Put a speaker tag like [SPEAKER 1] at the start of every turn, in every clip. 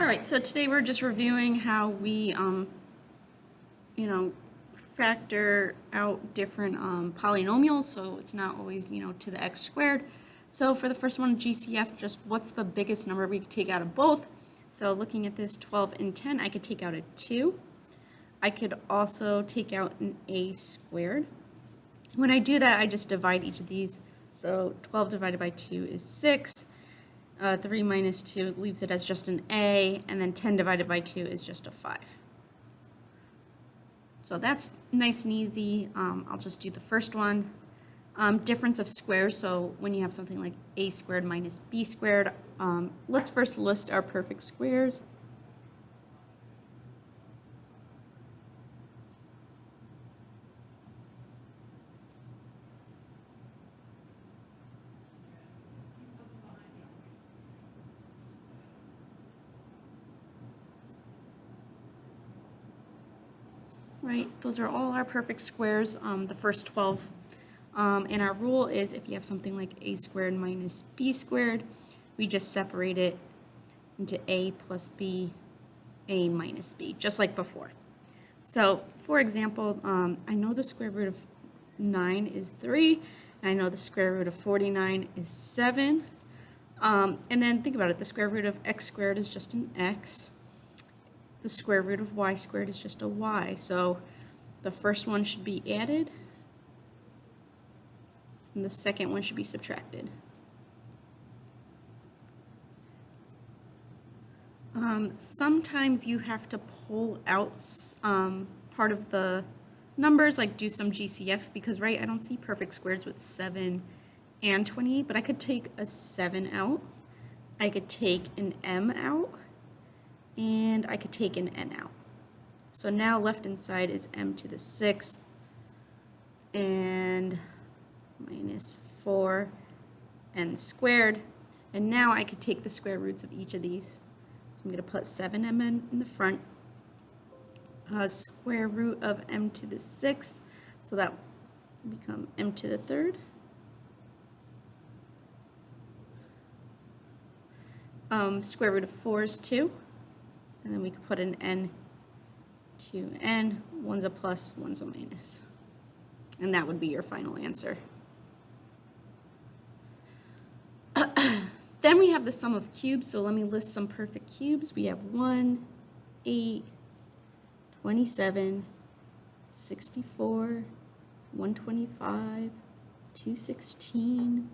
[SPEAKER 1] All right, so today we're just reviewing how we, factor out different polynomials, so it's not always, to the x squared. So for the first one, GCF, just what's the biggest number we could take out of both? So looking at this 12 and 10, I could take out a 2. I could also take out an a squared. When I do that, I just divide each of these. So 12 divided by 2 is 6. 3 minus 2 leaves it as just an a, and then 10 divided by 2 is just a 5. So that's nice and easy. I'll just do the first one. Difference of squares, so when you have something like a squared minus b squared, let's first list our perfect squares. Right, those are all our perfect squares, the first 12. And our rule is if you have something like a squared minus b squared, we just separate it into a plus b, a minus b, just like before. So, for example, I know the square root of 9 is 3, and I know the square root of 49 is 7. And then think about it, the square root of x squared is just an x. The square root of y squared is just a y. So the first one should be added, and the second one should be subtracted. Sometimes you have to pull out part of the numbers, like do some GCF, because right, I don't see perfect squares with 7 and 28, but I could take a 7 out, I could take an m out, and I could take an n out. So now left inside is m to the 6th and minus 4n squared. And now I could take the square roots of each of these. So I'm going to put 7mn in the front. Square root of m to the 6th, so that will become m to the 3rd. Square root of 4 is 2. And then we could put an n to n. One's a plus, one's a minus. And that would be your final answer. Then we have the sum of cubes, so let me list some perfect cubes. We have 1, 8, 27, 64, 125, 216,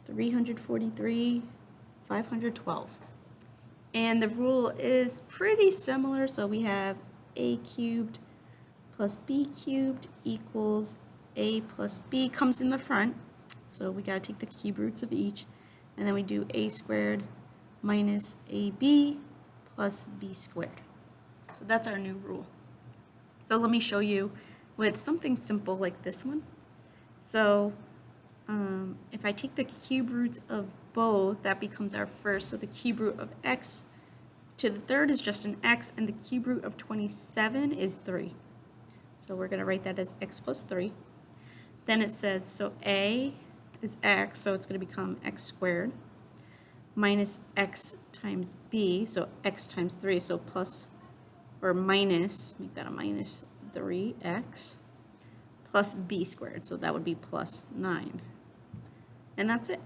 [SPEAKER 1] 343, 512. And the rule is pretty similar, so we have a cubed plus b cubed equals a plus b comes in the front, so we gotta take the cube roots of each, and then we do a squared minus ab plus b squared. So that's our new rule. So let me show you with something simple like this one. So if I take the cube roots of both, that becomes our first. So the cube root of x to the 3rd is just an x, and the cube root of 27 is 3. So we're going to write that as x plus 3. Then it says, so a is x, so it's going to become x squared, minus x times b, so x times 3, so plus, or minus, make that a minus 3x, plus b squared, so that would be plus 9. And that's it.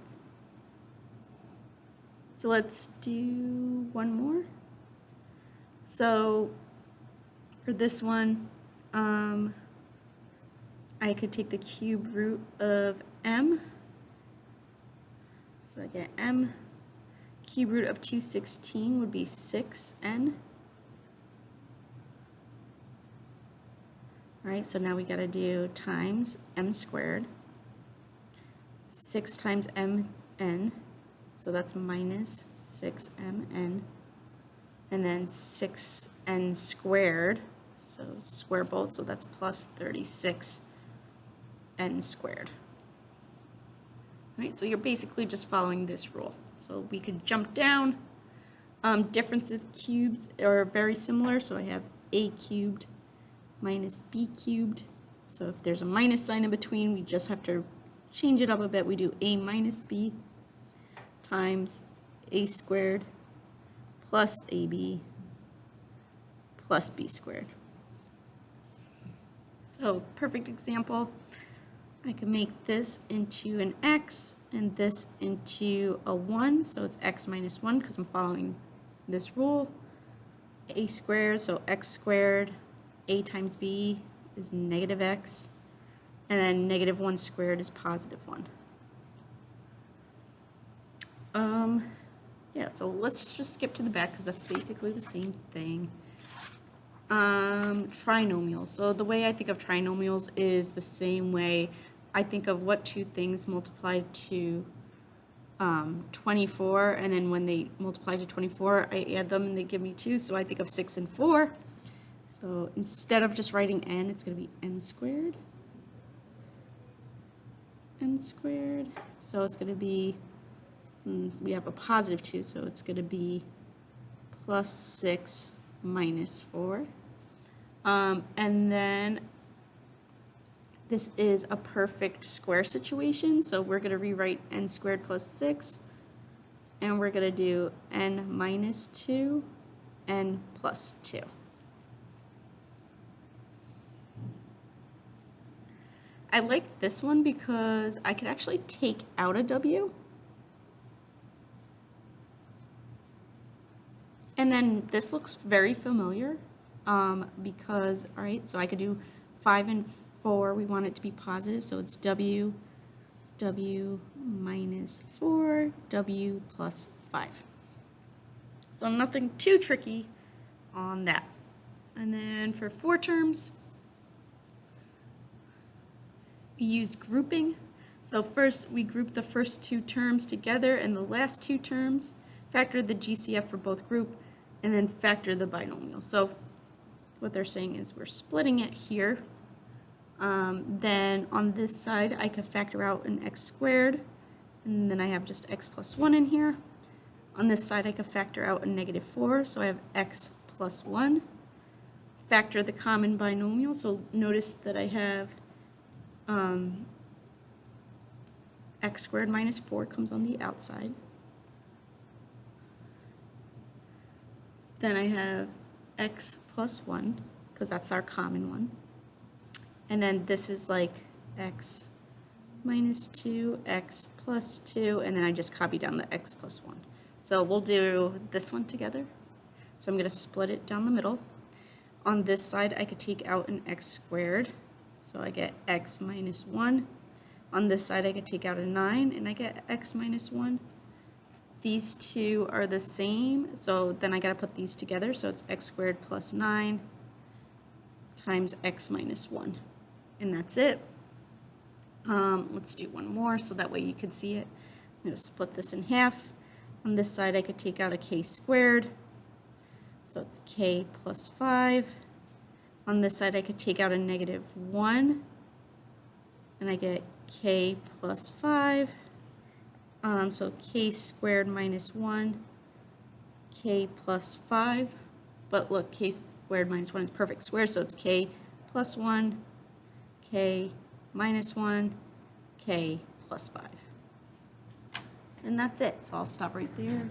[SPEAKER 1] So let's do one more. So for this one, I could take the cube root of m. So I get m. Cube root of 216 would be 6n. All right, so now we got to do times m squared. 6 times mn, so that's minus 6mn. And then 6n squared, so square both, so that's plus 36n squared. All right, so you're basically just following this rule. So we could jump down. Difference of cubes are very similar, so I have a cubed minus b cubed. So if there's a minus sign in between, we just have to change it up a bit. We do a minus b times a squared plus AB plus B squared. So perfect example, I can make this into an x and this into a 1, so it's x minus 1 because I'm following this rule. A squared, so x squared, a times b is negative x, and then negative 1 squared is positive 1. Yeah, so let's just skip to the back because that's basically the same thing. Trinomials. So the way I think of trinomials is the same way I think of what two things multiply to 24, and then when they multiply to 24, I add them and they give me 2, so I think of 6 and 4. So instead of just writing n, it's going to be n squared. N squared. So it's going to be, we have a positive 2, so it's going to be plus 6 minus 4. And then this is a perfect square situation, so we're going to rewrite n squared plus 6, and we're going to do n minus 2, n plus 2. I like this one because I could actually take out a w, and then this looks very familiar because, all right, so I could do 5 and 4, we want it to be positive, so it's w minus 4, w plus 5. So nothing too tricky on that. And then for 4 terms, we use grouping. So first we group the first 2 terms together and the last 2 terms, factor the GCF for both group, and then factor the binomial. So what they're saying is we're splitting it here. Then on this side, I could factor out an x squared, and then I have just x plus 1 in here. On this side, I could factor out a negative 4, so I have x plus 1. Factor the common binomial, so notice that I have x squared minus 4 comes on the outside. Then I have x plus 1, because that's our common one. And then this is like x minus 2, x plus 2, and then I just copy down the x plus 1. So we'll do this one together. So I'm going to split it down the middle. On this side, I could take out an x squared. So I get x minus 1. On this side, I could take out a 9, and I get x minus 1. These two are the same, so then I got to put these together. So it's x squared plus 9 times x minus 1. And that's it. Let's do one more so that way you can see it. I'm going to split this in half. On this side, I could take out a k squared. So it's k plus 5. On this side, I could take out a negative 1. And I get k plus 5. So k squared minus 1, k plus 5. But look, k squared minus 1 is perfect square, so it's k plus 1, k minus 1, k plus 5. And that's it. So I'll stop right there.